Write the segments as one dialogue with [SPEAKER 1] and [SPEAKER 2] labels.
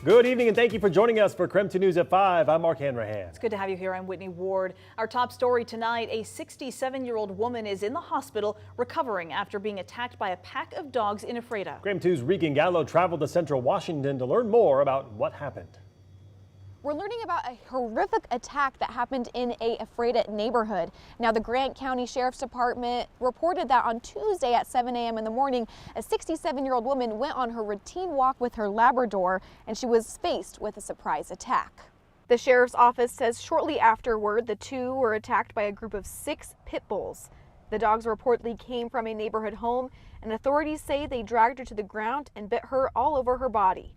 [SPEAKER 1] Good evening and thank you for joining us for KREM 2 News at 5. I'm Mark Hanrahan.
[SPEAKER 2] It's good to have you here. I'm Whitney Ward. Our top story tonight, a 67-year-old woman is in the hospital recovering after being attacked by a pack of dogs in Ephrata.
[SPEAKER 1] KREM 2's Regan Gallo traveled to Central Washington to learn more about what happened.
[SPEAKER 3] We're learning about a horrific attack that happened in a Ephrata neighborhood. Now, the Grant County Sheriff's Department reported that on Tuesday at 7 a.m. in the morning, a 67-year-old woman went on her routine walk with her Labrador, and she was faced with a surprise attack. The sheriff's office says shortly afterward, the two were attacked by a group of 6 pit bulls. The dogs reportedly came from a neighborhood home, and authorities say they dragged her to the ground and bit her all over her body.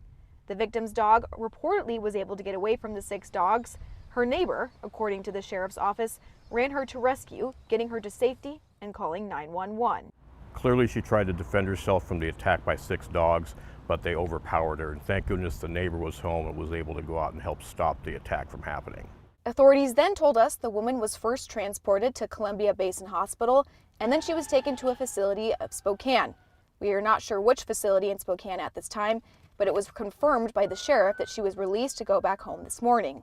[SPEAKER 3] The victim's dog reportedly was able to get away from the 6 dogs. Her neighbor, according to the sheriff's office, ran her to rescue, getting her to safety and calling 911.
[SPEAKER 4] Clearly she tried to defend herself from the attack by 6 dogs, but they overpowered her. And thank goodness the neighbor was home and was able to go out and help stop the attack from happening.
[SPEAKER 3] Authorities then told us the woman was first transported to Columbia Basin Hospital, and then she was taken to a facility of Spokane. We are not sure which facility in Spokane at this time, but it was confirmed by the sheriff that she was released to go back home this morning.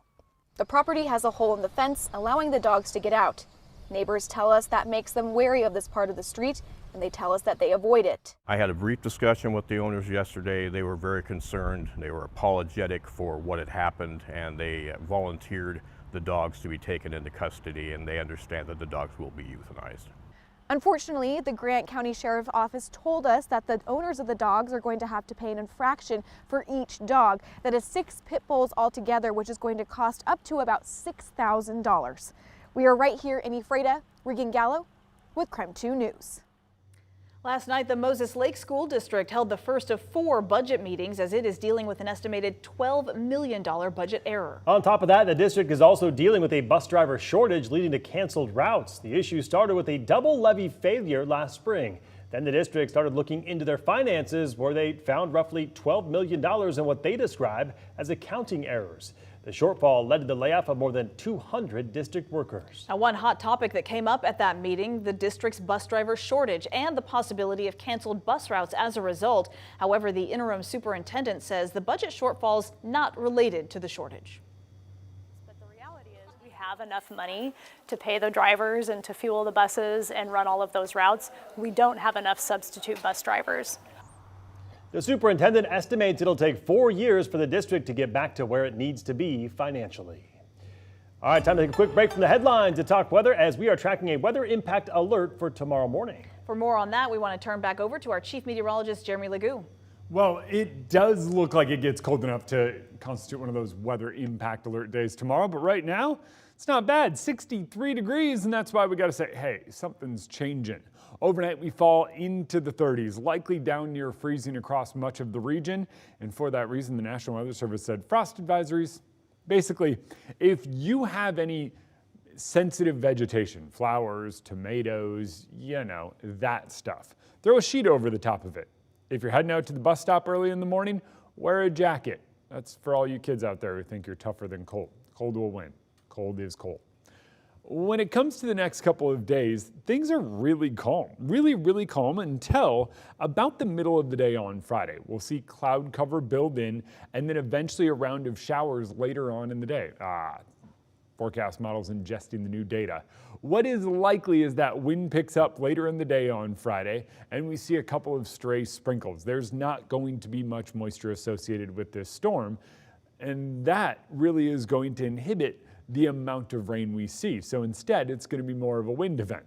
[SPEAKER 3] The property has a hole in the fence, allowing the dogs to get out. Neighbors tell us that makes them wary of this part of the street, and they tell us that they avoid it.
[SPEAKER 4] I had a brief discussion with the owners yesterday. They were very concerned. They were apologetic for what had happened, and they volunteered the dogs to be taken into custody, and they understand that the dogs will be euthanized.
[SPEAKER 3] Unfortunately, the Grant County Sheriff's Office told us that the owners of the dogs are going to have to pay an infraction for each dog. That is 6 pit bulls altogether, which is going to cost up to about $6,000. We are right here in Ephrata. Regan Gallo with KREM 2 News.
[SPEAKER 2] Last night, the Moses Lake School District held the first of 4 budget meetings as it is dealing with an estimated $12 million budget error.
[SPEAKER 1] On top of that, the district is also dealing with a bus driver shortage leading to canceled routes. The issue started with a double levy failure last spring. Then the district started looking into their finances, where they found roughly $12 million in what they describe as accounting errors. The shortfall led to the layoff of more than 200 district workers.
[SPEAKER 2] Now, one hot topic that came up at that meeting, the district's bus driver shortage and the possibility of canceled bus routes as a result. However, the interim superintendent says the budget shortfall's not related to the shortage.
[SPEAKER 5] But the reality is we have enough money to pay the drivers and to fuel the buses and run all of those routes. We don't have enough substitute bus drivers.
[SPEAKER 1] The superintendent estimates it'll take 4 years for the district to get back to where it needs to be financially. All right, time to take a quick break from the headlines to talk weather as we are tracking a weather impact alert for tomorrow morning.
[SPEAKER 2] For more on that, we want to turn back over to our chief meteorologist, Jeremy Legoo.
[SPEAKER 6] Well, it does look like it gets cold enough to constitute one of those weather impact alert days tomorrow, but right now it's not bad, 63 degrees, and that's why we got to say, hey, something's changing. Overnight, we fall into the 30s, likely down near freezing across much of the region. And for that reason, the National Weather Service said frost advisories. Basically, if you have any sensitive vegetation, flowers, tomatoes, you know, that stuff, throw a sheet over the top of it. If you're heading out to the bus stop early in the morning, wear a jacket. That's for all you kids out there who think you're tougher than cold. Cold will win. Cold is cold. When it comes to the next couple of days, things are really calm, really calm until about the middle of the day on Friday. We'll see cloud cover build in and then eventually a round of showers later on in the day. Forecast models ingesting the new data. What is likely is that wind picks up later in the day on Friday and we see a couple of stray sprinkles. There's not going to be much moisture associated with this storm, and that really is going to inhibit the amount of rain we see. So instead, it's going to be more of a wind event.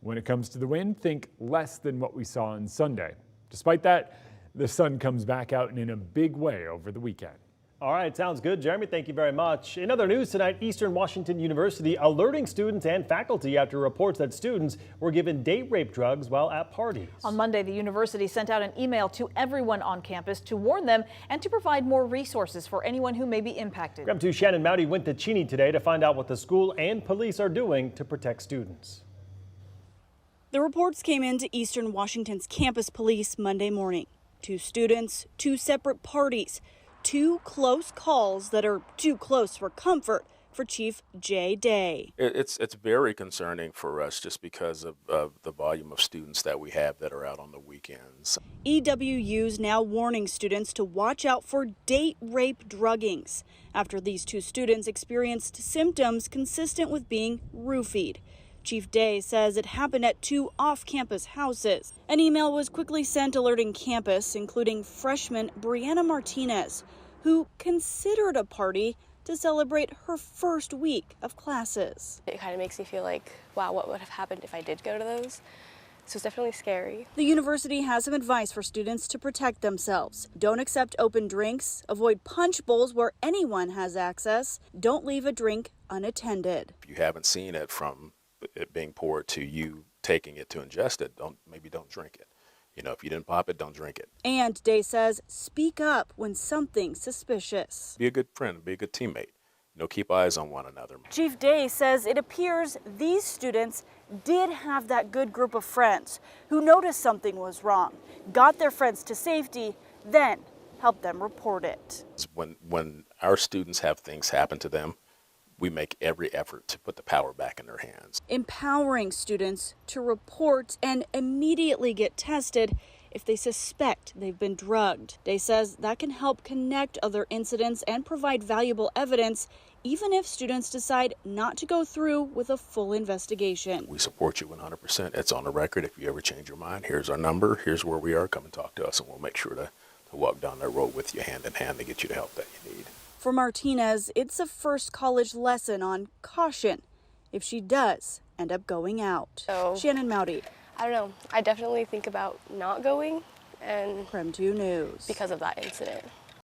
[SPEAKER 6] When it comes to the wind, think less than what we saw on Sunday. Despite that, the sun comes back out and in a big way over the weekend.
[SPEAKER 1] All right, sounds good, Jeremy. Thank you very much. In other news tonight, Eastern Washington University alerting students and faculty after reports that students were given date rape drugs while at parties.
[SPEAKER 2] On Monday, the university sent out an email to everyone on campus to warn them and to provide more resources for anyone who may be impacted.
[SPEAKER 1] KREM 2 Shannon Mowdy went to Cheney today to find out what the school and police are doing to protect students.
[SPEAKER 7] The reports came into Eastern Washington's campus police Monday morning. 2 students, 2 separate parties. 2 close calls that are too close for comfort, for Chief Jay Day.
[SPEAKER 8] It's very concerning for us just because of the volume of students that we have that are out on the weekends.
[SPEAKER 7] EWU's now warning students to watch out for date rape druggings after these two students experienced symptoms consistent with being roofied. Chief Day says it happened at two off-campus houses. An email was quickly sent alerting campus, including freshman Brianna Martinez, who considered a party to celebrate her first week of classes.
[SPEAKER 9] It kind of makes me feel like, wow, what would have happened if I did go to those? So it's definitely scary.
[SPEAKER 7] The university has some advice for students to protect themselves. Don't accept open drinks, avoid punch bowls where anyone has access, don't leave a drink unattended.
[SPEAKER 8] If you haven't seen it from it being poured to you taking it to ingest it, maybe don't drink it. You know, if you didn't pop it, don't drink it.
[SPEAKER 7] And Day says, speak up when something's suspicious.
[SPEAKER 8] Be a good friend, be a good teammate. You know, keep eyes on one another.
[SPEAKER 7] Chief Day says it appears these students did have that good group of friends who noticed something was wrong, got their friends to safety, then helped them report it.
[SPEAKER 8] When our students have things happen to them, we make every effort to put the power back in their hands.
[SPEAKER 7] Empowering students to report and immediately get tested if they suspect they've been drugged. Day says that can help connect other incidents and provide valuable evidence, even if students decide not to go through with a full investigation.
[SPEAKER 8] We support you 100%. It's on the record. If you ever change your mind, here's our number, here's where we are, come and talk to us, and we'll make sure to walk down that road with you hand in hand to get you the help that you need.
[SPEAKER 7] For Martinez, it's a first college lesson on caution if she does end up going out. Shannon Mowdy.
[SPEAKER 9] I don't know. I definitely think about not going, and
[SPEAKER 7] KREM 2 News.
[SPEAKER 9] because of that incident.